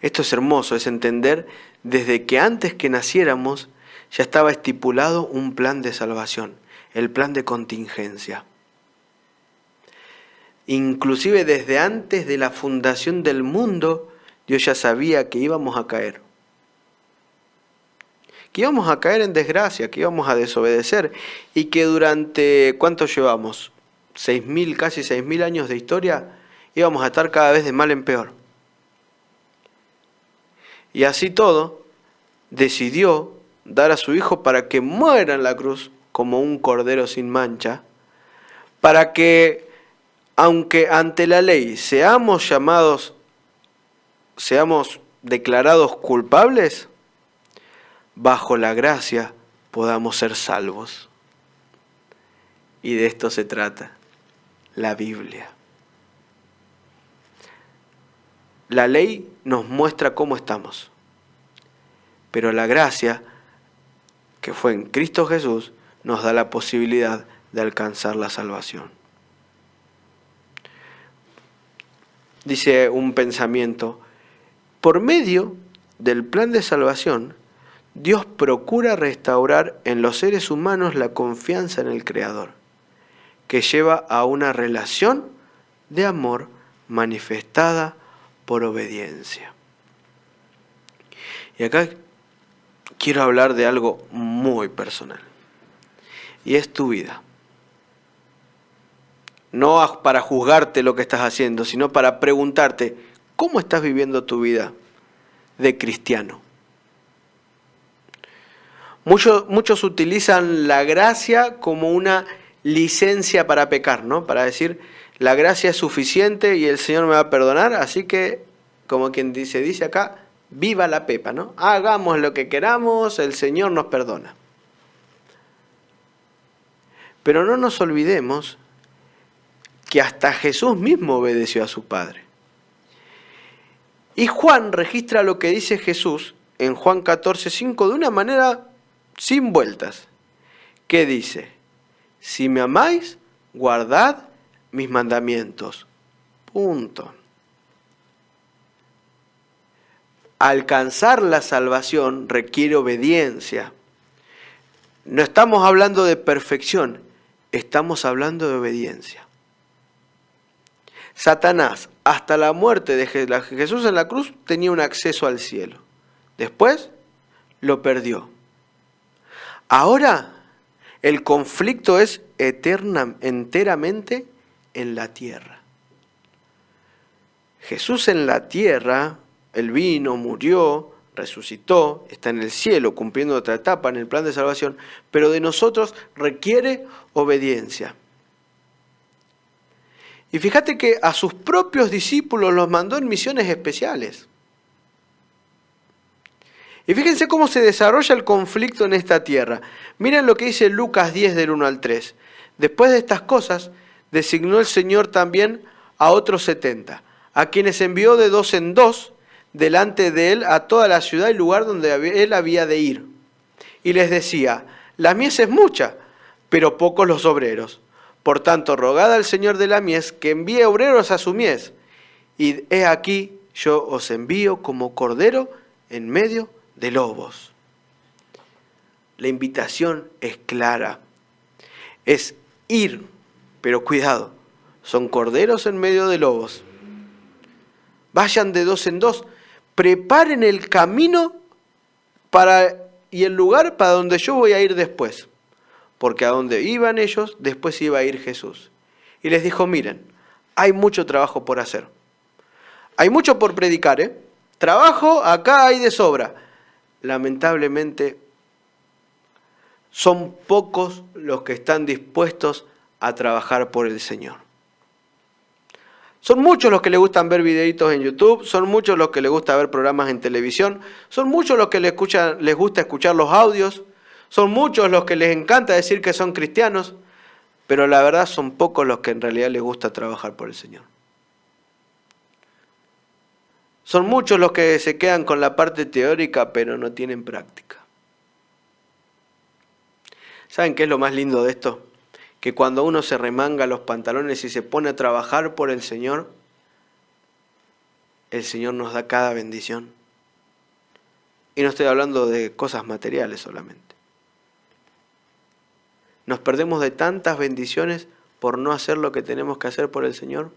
Esto es hermoso, es entender desde que antes que naciéramos ya estaba estipulado un plan de salvación, el plan de contingencia. Inclusive desde antes de la fundación del mundo, Dios ya sabía que íbamos a caer. Que íbamos a caer en desgracia, que íbamos a desobedecer y que durante, ¿cuánto llevamos? 6.000, casi 6.000 años de historia, íbamos a estar cada vez de mal en peor. Y así todo, decidió dar a su Hijo para que muera en la cruz como un cordero sin mancha, para que aunque ante la ley seamos declarados culpables, bajo la gracia podamos ser salvos. Y de esto se trata la Biblia. La ley nos muestra cómo estamos, pero la gracia que fue en Cristo Jesús, nos da la posibilidad de alcanzar la salvación. Dice un pensamiento, por medio del plan de salvación, Dios procura restaurar en los seres humanos la confianza en el Creador, que lleva a una relación de amor manifestada por obediencia. Y acá quiero hablar de algo muy personal, y es tu vida. No para juzgarte lo que estás haciendo, sino para preguntarte, ¿cómo estás viviendo tu vida de cristiano? Muchos utilizan la gracia como una licencia para pecar, ¿no? Para decir, la gracia es suficiente y el Señor me va a perdonar, así que, como quien dice acá, viva la pepa, ¿no? Hagamos lo que queramos, el Señor nos perdona. Pero no nos olvidemos que hasta Jesús mismo obedeció a su Padre. Y Juan registra lo que dice Jesús en Juan 14:5 de una manera sin vueltas. ¿Qué dice? Si me amáis, guardad mis mandamientos. Punto. Alcanzar la salvación requiere obediencia. No estamos hablando de perfección, estamos hablando de obediencia. Satanás, hasta la muerte de Jesús en la cruz, tenía un acceso al cielo. Después lo perdió. Ahora el conflicto es enteramente en la tierra. Jesús en la tierra, Él vino, murió, resucitó, está en el cielo cumpliendo otra etapa en el plan de salvación, pero de nosotros requiere obediencia. Y fíjate que a sus propios discípulos los mandó en misiones especiales. Y fíjense cómo se desarrolla el conflicto en esta tierra. Miren lo que dice Lucas 10 del 1 al 3. Después de estas cosas, designó el Señor también a otros 70, a quienes envió de 2 en 2 delante de él a toda la ciudad y lugar donde él había de ir. Y les decía, la mies es mucha, pero pocos los obreros. Por tanto, rogad al Señor de la mies que envíe obreros a su mies. Y he aquí, yo os envío como cordero en medio de lobos. La invitación es clara. Es ir, pero cuidado, son corderos en medio de lobos. Vayan de 2 en 2, preparen el camino y el lugar para donde yo voy a ir después. Porque a donde iban ellos, después iba a ir Jesús. Y les dijo, miren, hay mucho trabajo por hacer. Hay mucho por predicar, ¿eh? Trabajo acá hay de sobra. Lamentablemente, son pocos los que están dispuestos a trabajar por el Señor. Son muchos los que les gustan ver videitos en YouTube, son muchos los que les gusta ver programas en televisión, son muchos los que les gusta escuchar los audios, son muchos los que les encanta decir que son cristianos, pero la verdad son pocos los que en realidad les gusta trabajar por el Señor. Son muchos los que se quedan con la parte teórica, pero no tienen práctica. ¿Saben qué es lo más lindo de esto? Que cuando uno se remanga los pantalones y se pone a trabajar por el Señor nos da cada bendición. Y no estoy hablando de cosas materiales solamente. Nos perdemos de tantas bendiciones por no hacer lo que tenemos que hacer por el Señor.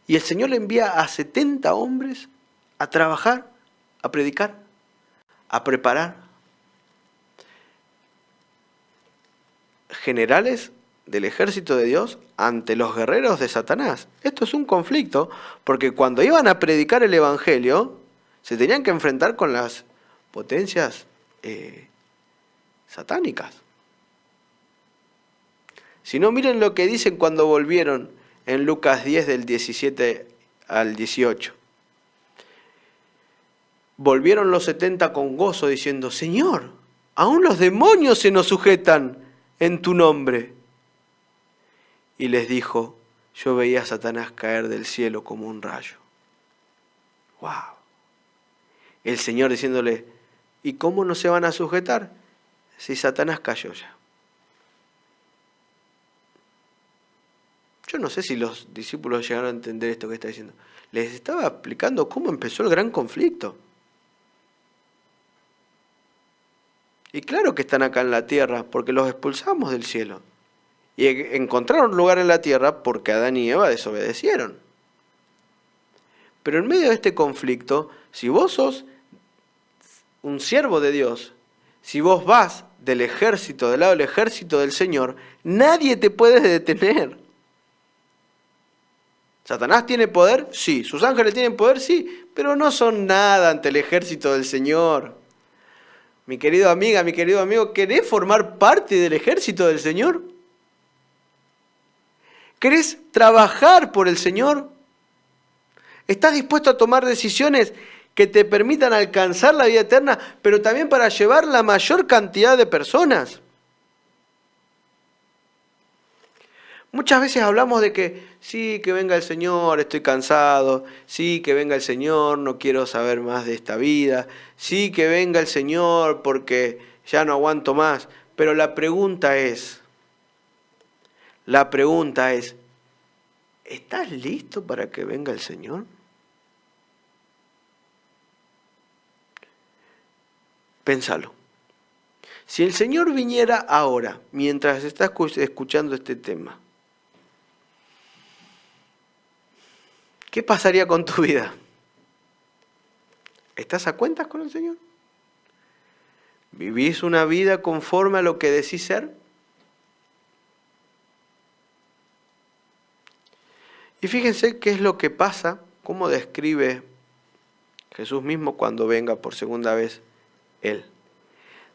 Y el Señor le envía a 70 hombres a trabajar, a predicar, a preparar. Generales del ejército de Dios ante los guerreros de Satanás. Esto es un conflicto, porque cuando iban a predicar el Evangelio, se tenían que enfrentar con las potencias satánicas. Si no, miren lo que dicen cuando volvieron en Lucas 10 del 17 al 18. Volvieron los 70 con gozo diciendo, Señor, aún los demonios se nos sujetan en tu nombre. Y les dijo, yo veía a Satanás caer del cielo como un rayo. ¡Wow! El Señor diciéndole, ¿Y cómo no se van a sujetar si Satanás cayó ya? Yo no sé si los discípulos llegaron a entender esto que está diciendo. Les estaba explicando cómo empezó el gran conflicto. Y claro que están acá en la tierra, porque los expulsamos del cielo. Y encontraron lugar en la tierra porque Adán y Eva desobedecieron. Pero en medio de este conflicto, si vos sos un siervo de Dios, si vos vas del ejército, del lado del ejército del Señor, nadie te puede detener. ¿Satanás tiene poder? Sí. ¿Sus ángeles tienen poder? Sí. Pero no son nada ante el ejército del Señor. Mi querido amiga, mi querido amigo, ¿querés formar parte del ejército del Señor? ¿Querés trabajar por el Señor? ¿Estás dispuesto a tomar decisiones que te permitan alcanzar la vida eterna, pero también para llevar la mayor cantidad de personas? Muchas veces hablamos de que sí, que venga el Señor, estoy cansado, sí, que venga el Señor, no quiero saber más de esta vida, sí, que venga el Señor porque ya no aguanto más. Pero la pregunta es, ¿estás listo para que venga el Señor? Pénsalo. Si el Señor viniera ahora, mientras estás escuchando este tema, ¿qué pasaría con tu vida? ¿Estás a cuentas con el Señor? ¿Vivís una vida conforme a lo que decís ser? Y fíjense qué es lo que pasa, cómo describe Jesús mismo cuando venga por segunda vez Él.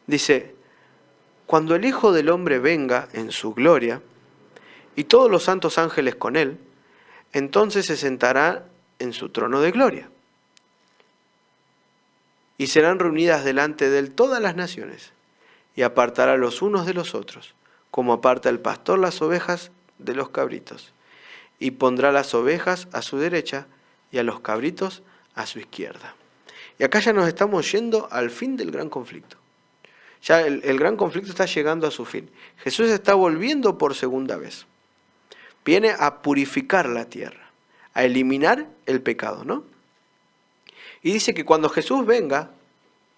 Dice, cuando el Hijo del Hombre venga en su gloria, y todos los santos ángeles con Él, entonces se sentará en su trono de gloria. Y serán reunidas delante de Él todas las naciones, y apartará los unos de los otros, como aparta el pastor las ovejas de los cabritos. Y pondrá las ovejas a su derecha y a los cabritos a su izquierda. Y acá ya nos estamos yendo al fin del gran conflicto. Ya el gran conflicto está llegando a su fin. Jesús está volviendo por segunda vez. Viene a purificar la tierra, a eliminar el pecado, ¿no? Y dice que cuando Jesús venga,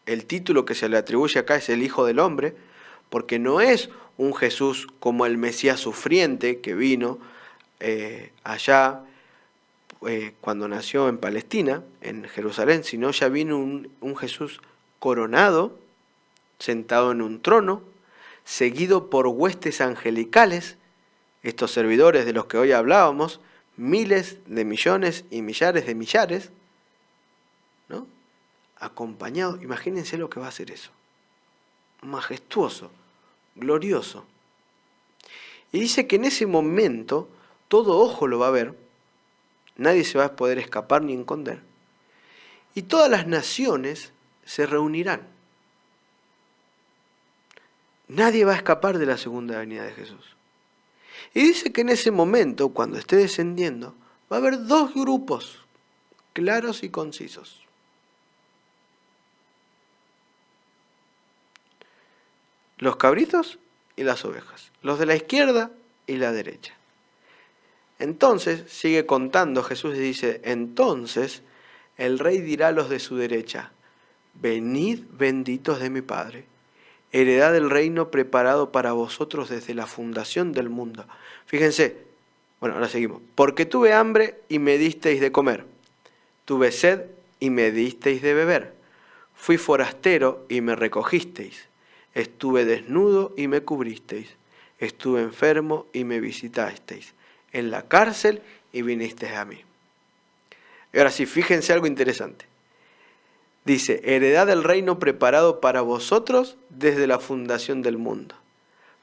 el título que se le atribuye acá es el Hijo del Hombre, porque no es un Jesús como el Mesías sufriente que vino allá cuando nació en Palestina, en Jerusalén, sino ya vino un Jesús coronado, sentado en un trono, seguido por huestes angelicales, estos servidores de los que hoy hablábamos, miles de millones y millares de millares, ¿no? Acompañado, imagínense lo que va a ser eso, majestuoso, glorioso. Y dice que en ese momento todo ojo lo va a ver, nadie se va a poder escapar ni esconder, y todas las naciones se reunirán. Nadie va a escapar de la segunda venida de Jesús. Y dice que en ese momento, cuando esté descendiendo, va a haber dos grupos claros y concisos. Los cabritos y las ovejas, los de la izquierda y la derecha. Entonces, sigue contando Jesús y dice, entonces el rey dirá a los de su derecha, venid benditos de mi Padre, heredad del reino preparado para vosotros desde la fundación del mundo. Fíjense, bueno, ahora seguimos. Porque tuve hambre y me disteis de comer, tuve sed y me disteis de beber, fui forastero y me recogisteis, estuve desnudo y me cubristeis, estuve enfermo y me visitasteis, en la cárcel y vinisteis a mí. Y ahora sí, fíjense algo interesante. Dice, heredad del reino preparado para vosotros desde la fundación del mundo.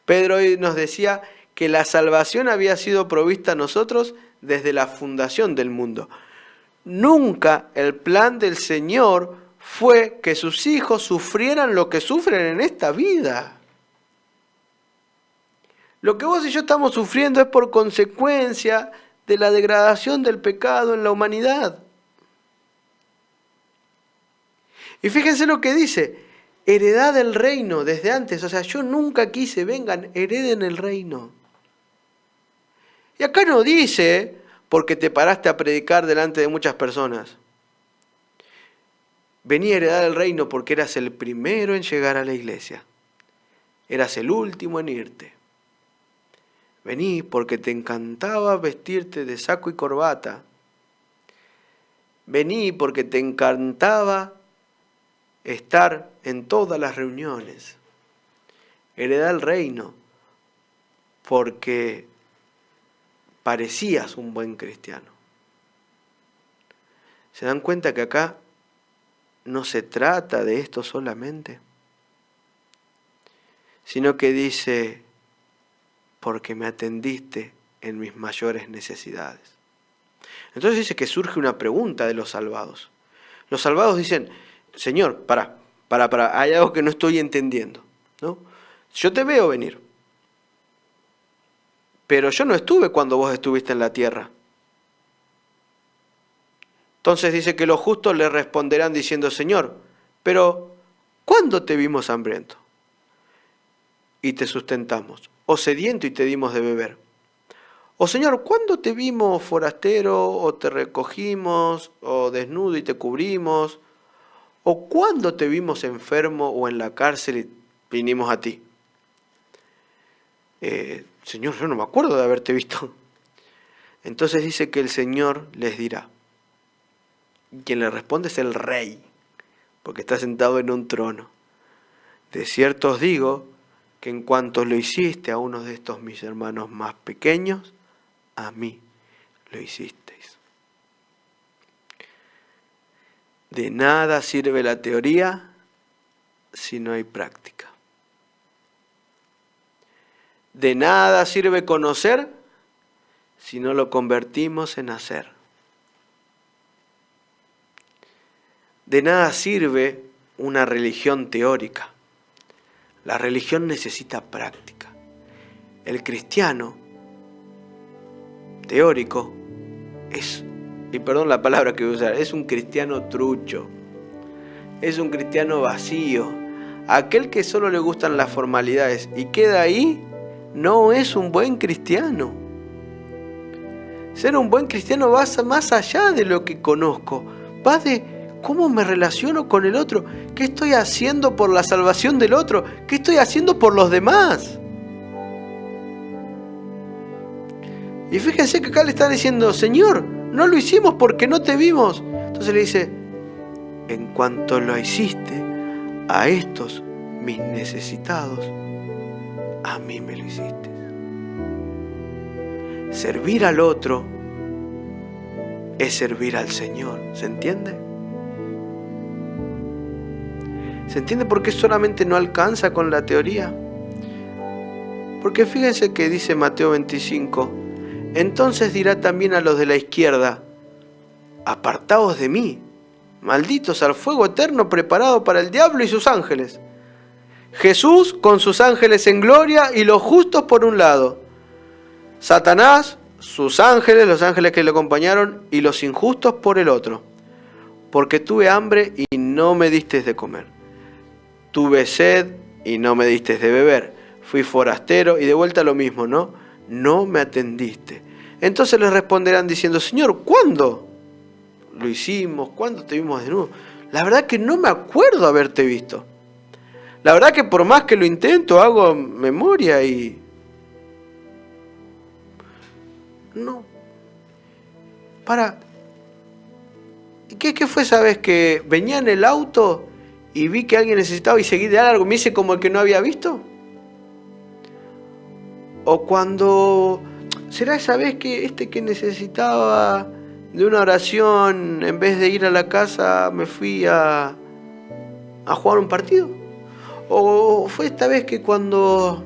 Pedro hoy nos decía que la salvación había sido provista a nosotros desde la fundación del mundo. Nunca el plan del Señor fue que sus hijos sufrieran lo que sufren en esta vida. Lo que vos y yo estamos sufriendo es por consecuencia de la degradación del pecado en la humanidad. Y fíjense lo que dice, Heredad del reino desde antes. O sea, yo nunca quise, vengan, hereden el reino. Y acá no dice, porque te paraste a predicar delante de muchas personas. Vení a heredar el reino porque eras el primero en llegar a la iglesia. Eras el último en irte. Vení porque te encantaba vestirte de saco y corbata. Vení porque te encantaba estar en todas las reuniones. Heredá el reino porque parecías un buen cristiano. ¿Se dan cuenta que acá no se trata de esto solamente? Sino que dice, porque me atendiste en mis mayores necesidades. Entonces dice que surge una pregunta de los salvados. Los salvados dicen, Señor, para, hay algo que no estoy entendiendo, ¿no? Yo te veo venir, pero yo no estuve cuando vos estuviste en la tierra. Entonces dice que los justos le responderán diciendo, Señor, pero ¿cuándo te vimos hambriento y te sustentamos? ¿O sediento y te dimos de beber? O Señor, ¿cuándo te vimos forastero o te recogimos o desnudo y te cubrimos? ¿O cuándo te vimos enfermo o en la cárcel y vinimos a ti? Señor, yo no me acuerdo de haberte visto. Entonces dice que el Señor les dirá. Quien le responde es el rey, porque está sentado en un trono. De cierto os digo que en cuanto lo hiciste a uno de estos mis hermanos más pequeños, a mí lo hicisteis. De nada sirve la teoría si no hay práctica. De nada sirve conocer si no lo convertimos en hacer. De nada sirve una religión teórica. La religión necesita práctica. El cristiano teórico es, y perdón la palabra que voy a usar, es un cristiano trucho. Es un cristiano vacío. Aquel que solo le gustan las formalidades y queda ahí, no es un buen cristiano. Ser un buen cristiano va más allá de lo que conozco. Va de ¿cómo me relaciono con el otro? ¿Qué estoy haciendo por la salvación del otro? ¿Qué estoy haciendo por los demás? Y fíjense que acá le está diciendo, Señor, no lo hicimos porque no te vimos. Entonces le dice, en cuanto lo hiciste a estos mis necesitados, a mí me lo hiciste. Servir al otro es servir al Señor. ¿Se entiende? ¿Se entiende por qué solamente no alcanza con la teoría? Porque fíjense que dice Mateo 25, entonces dirá también a los de la izquierda, apartaos de mí, malditos al fuego eterno preparado para el diablo y sus ángeles. Jesús con sus ángeles en gloria y los justos por un lado. Satanás, sus ángeles, los ángeles que le acompañaron y los injustos por el otro. Porque tuve hambre y no me disteis de comer. Tuve sed y no me disteis de beber. Fui forastero y de vuelta lo mismo, ¿no? No me atendiste. Entonces les responderán diciendo, Señor, ¿cuándo lo hicimos? ¿Cuándo te vimos desnudo? La verdad que no me acuerdo haberte visto. La verdad que por más que lo intento, hago memoria y... No. ¿Qué fue esa vez que venía en el auto y vi que alguien necesitaba y seguí de largo? ¿Me hice como el que no había visto? O cuando... ¿Será esa vez que que necesitaba de una oración, en vez de ir a la casa, me fui a jugar un partido? ¿O fue esta vez que cuando...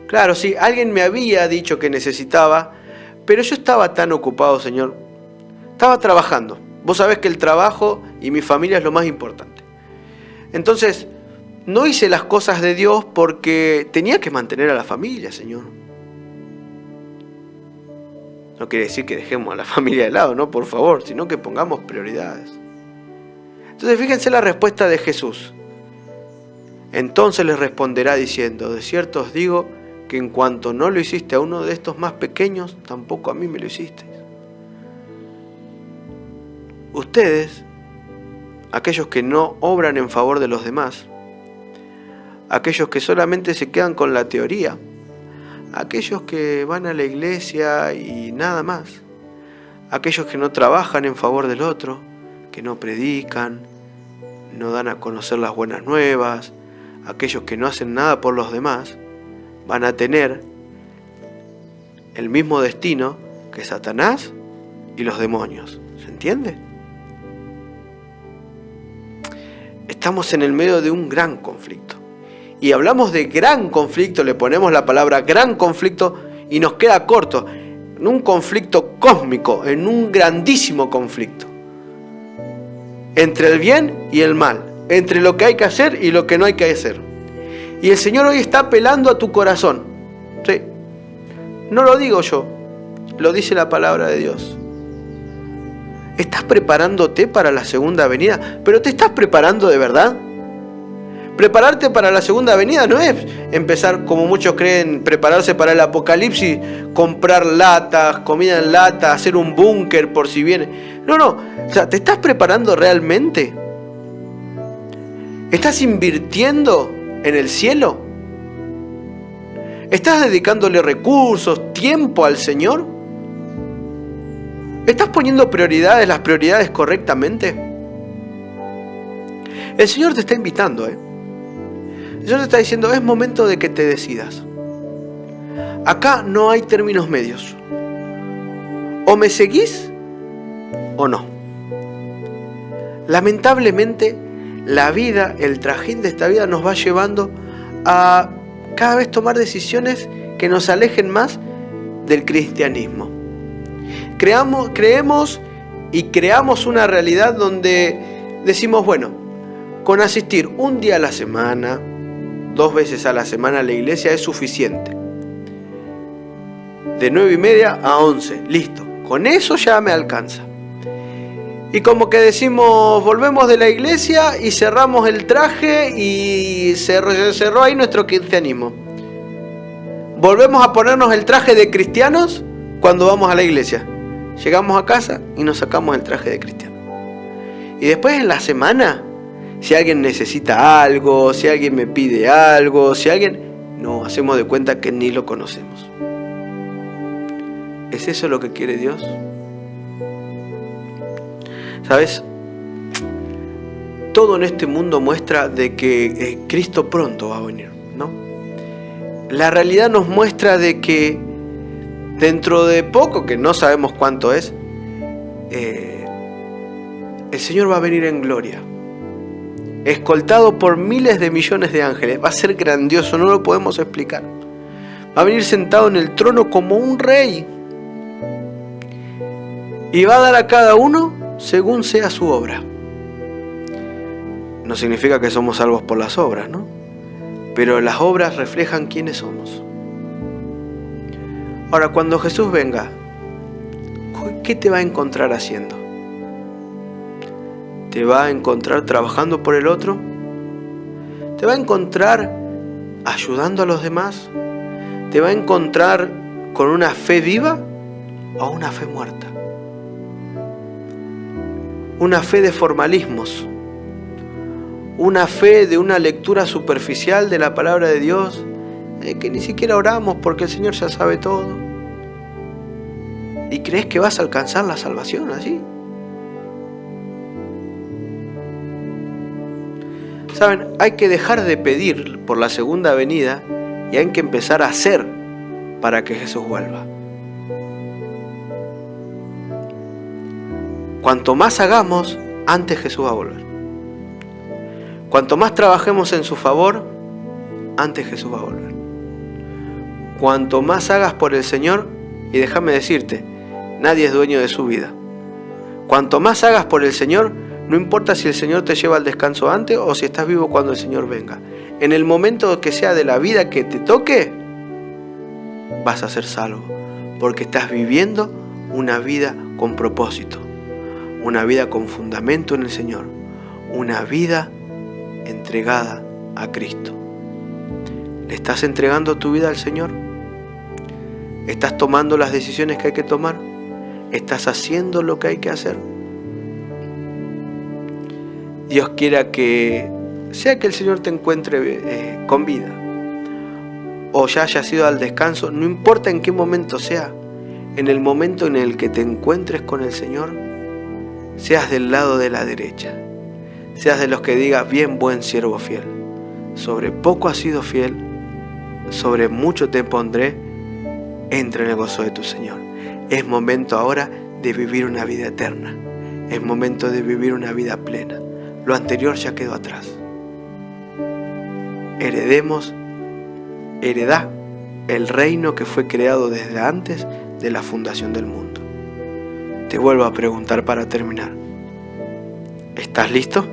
Claro, sí, alguien me había dicho que necesitaba, pero yo estaba tan ocupado, Señor. Estaba trabajando. Vos sabés que el trabajo y mi familia es lo más importante. Entonces, no hice las cosas de Dios porque tenía que mantener a la familia, Señor. No quiere decir que dejemos a la familia de lado, no, por favor, sino que pongamos prioridades. Entonces, fíjense la respuesta de Jesús. Entonces les responderá diciendo: de cierto os digo que en cuanto no lo hiciste a uno de estos más pequeños, tampoco a mí me lo hicisteis. Ustedes, aquellos que no obran en favor de los demás, aquellos que solamente se quedan con la teoría, aquellos que van a la iglesia y nada más, aquellos que no trabajan en favor del otro, que no predican, no dan a conocer las buenas nuevas, aquellos que no hacen nada por los demás, van a tener el mismo destino que Satanás y los demonios. ¿Se entiende? Estamos en el medio de un gran conflicto. Y hablamos de gran conflicto, le ponemos la palabra gran conflicto y nos queda corto. En un conflicto cósmico, en un grandísimo conflicto. Entre el bien y el mal. Entre lo que hay que hacer y lo que no hay que hacer. Y el Señor hoy está apelando a tu corazón. Sí. No lo digo yo, lo dice la palabra de Dios. ¿Estás preparándote para la segunda venida? ¿Pero te estás preparando de verdad? Prepararte para la segunda venida no es empezar, como muchos creen, prepararse para el apocalipsis, comprar latas, comida en lata, hacer un búnker por si viene. No. O sea, ¿te estás preparando realmente? ¿Estás invirtiendo en el cielo? ¿Estás dedicándole recursos, tiempo al Señor? ¿Estás poniendo las prioridades correctamente? El Señor te está invitando, El Señor te está diciendo: es momento de que te decidas. Acá no hay términos medios. O me seguís o no. Lamentablemente, la vida, el trajín de esta vida nos va llevando a cada vez tomar decisiones que nos alejen más del cristianismo. Creemos una realidad donde decimos: bueno, con asistir un día a la semana, 2 veces a la semana a la iglesia es suficiente. De 9:30 a 11, listo. Con eso ya me alcanza. Y como que decimos, volvemos de la iglesia y cerramos el traje y se cerró ahí nuestro cristianismo. Volvemos a ponernos el traje de cristianos cuando vamos a la iglesia. Llegamos a casa y nos sacamos el traje de cristiano. Y después en la semana, si alguien necesita algo, si alguien me pide algo, no, hacemos de cuenta que ni lo conocemos. ¿Es eso lo que quiere Dios? ¿Sabes? Todo en este mundo muestra de que Cristo pronto va a venir, ¿no? La realidad nos muestra de que dentro de poco, que no sabemos cuánto es, el Señor va a venir en gloria, escoltado por miles de millones de ángeles. Va a ser grandioso, no lo podemos explicar. Va a venir sentado en el trono como un rey y va a dar a cada uno según sea su obra. No significa que somos salvos por las obras, ¿no? Pero las obras reflejan quiénes somos. Ahora, cuando Jesús venga, ¿qué te va a encontrar haciendo? ¿Te va a encontrar trabajando por el otro? ¿Te va a encontrar ayudando a los demás? ¿Te va a encontrar con una fe viva o una fe muerta? Una fe de formalismos, una fe de una lectura superficial de la palabra de Dios, que ni siquiera oramos porque el Señor ya sabe todo. ¿Y crees que vas a alcanzar la salvación así? Saben, hay que dejar de pedir por la segunda venida y hay que empezar a hacer para que Jesús vuelva. Cuanto más hagamos, antes Jesús va a volver. Cuanto más trabajemos en su favor, antes Jesús va a volver. Cuanto más hagas por el Señor, y déjame decirte, nadie es dueño de su vida. Cuanto más hagas por el Señor, no importa si el Señor te lleva al descanso antes o si estás vivo cuando el Señor venga. En el momento que sea de la vida que te toque, vas a ser salvo, porque estás viviendo una vida con propósito, una vida con fundamento en el Señor, una vida entregada a Cristo. ¿Le estás entregando tu vida al Señor? ¿Estás tomando las decisiones que hay que tomar? ¿Estás haciendo lo que hay que hacer? Dios quiera que sea que el Señor te encuentre con vida o ya hayas ido al descanso, no importa en qué momento sea, en el momento en el que te encuentres con el Señor, seas del lado de la derecha, seas de los que digas, bien, buen siervo fiel, sobre poco has sido fiel, sobre mucho te pondré, entra en el gozo de tu Señor. Es momento ahora de vivir una vida eterna, es momento de vivir una vida plena. Lo anterior ya quedó atrás. Heredá el reino que fue creado desde antes de la fundación del mundo. Te vuelvo a preguntar para terminar. ¿Estás listo?